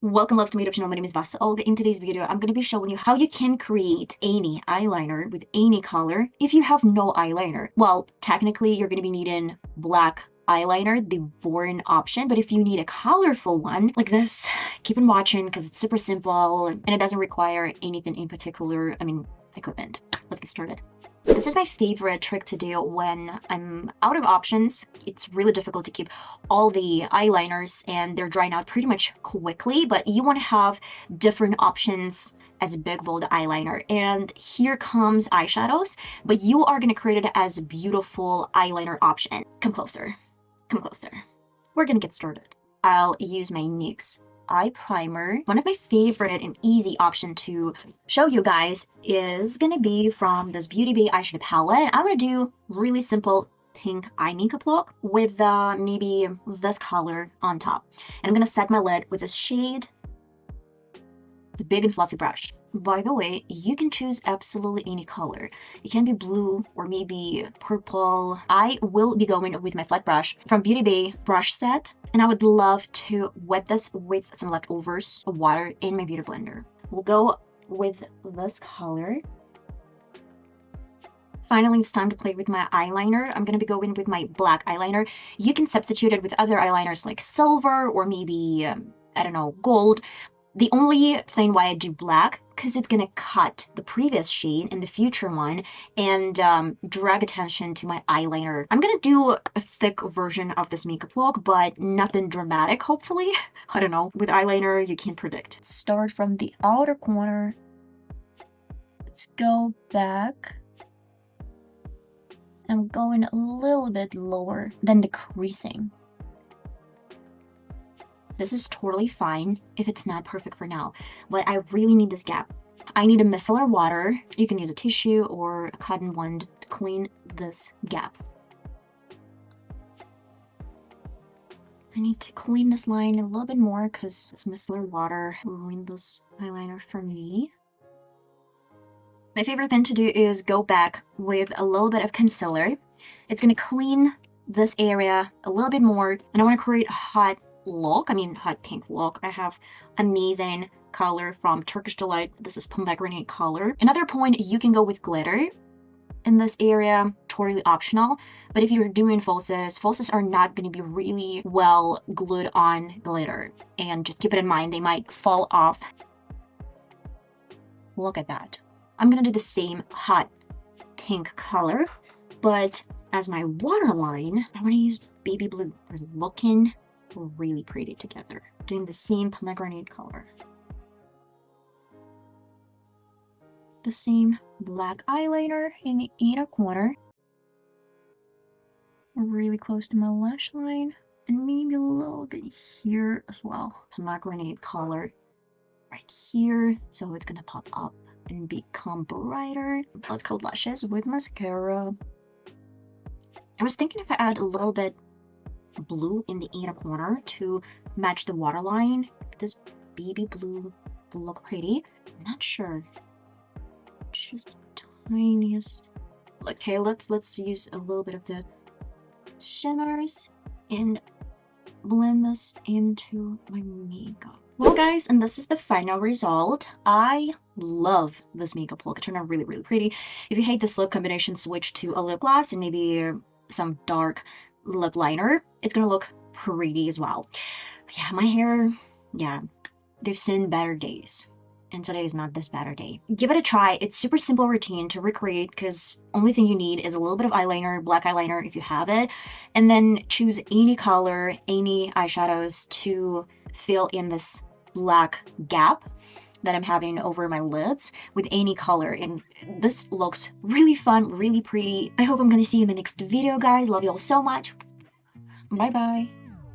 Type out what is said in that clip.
Welcome loves to my YouTube channel. My name is VassaOlga. In today's video, I'm going to be showing you how you can create any eyeliner with any color if you have no eyeliner. Well, technically, you're going to be needing black eyeliner, the boring option, but if you need a colorful one like this, keep on watching because it's super simple and it doesn't require anything in particular, equipment. Let's get started. This is my favorite trick to do when I'm out of options. It's really difficult to keep all the eyeliners and they're drying out pretty much quickly, but you want to have different options as a big bold eyeliner. And here comes eyeshadows, but you are going to create it as a beautiful eyeliner option. Come closer. Come closer. We're going to get started. I'll use my NYX eye primer. One of my favorite and easy option to show you guys is gonna be from this Beauty Bay eyeshadow palette. I'm gonna do really simple pink eye makeup look with maybe this color on top. And I'm gonna set my lid with this shade, the big and fluffy brush. By the way, you can choose absolutely any color. It can be blue or maybe purple. I will be going with my flat brush from Beauty Bay brush set, and I would love to wet this with some leftovers of water in my beauty blender. We'll go with this color. Finally, it's time to play with my eyeliner. I'm going to be going with my black eyeliner. You can substitute it with other eyeliners like silver or maybe, I don't know, gold. The only thing why I do black, because it's going to cut the previous shade and the future one and drag attention to my eyeliner. I'm going to do a thick version of this makeup look, but nothing dramatic, hopefully. I don't know. With eyeliner, you can't predict. Start from the outer corner. Let's go back. I'm going a little bit lower than the creasing. This is totally fine if it's not perfect for now, but I really need this gap. I need a micellar water. You can use a tissue or a cotton wand to clean this gap. I need to clean this line a little bit more because this micellar water ruined this eyeliner for me. My favorite thing to do is go back with a little bit of concealer. It's going to clean this area a little bit more, and I want to create a hot pink look. I have amazing color from Turkish Delight. This is pomegranate color. Another point, you can go with glitter in this area, totally optional. But if you're doing falsies are not going to be really well glued on glitter. And just keep it in mind, they might fall off. Look at that. I'm going to do the same hot pink color, but as my waterline, I want to use baby blue. They're looking really pretty together. Doing the same pomegranate color. The same black eyeliner in the inner corner. Really close to my lash line. And maybe a little bit here as well. Pomegranate color right here. So it's gonna pop up and become brighter. Let's coat lashes with mascara. I was thinking if I add a little bit blue in the inner corner to match the waterline. This baby blue will look pretty. I'm not sure. Just the tiniest. Okay, let's use a little bit of the shimmers and blend this into my makeup. Well guys, and this is the final result. I love this makeup look. It turned out really, really pretty. If you hate this lip combination, switch to a lip gloss and maybe some dark lip liner. It's gonna look pretty as well. Yeah, my hair, yeah, they've seen better days, and today is not this better day. Give it a try. It's super simple routine to recreate because only thing you need is a little bit of eyeliner, black eyeliner if you have it, and then choose any color, any eyeshadows to fill in this black gap that I'm having over my lids with any color, and this looks really fun, really pretty. I hope I'm gonna see you in my next video, guys. Love you all so much. Bye bye.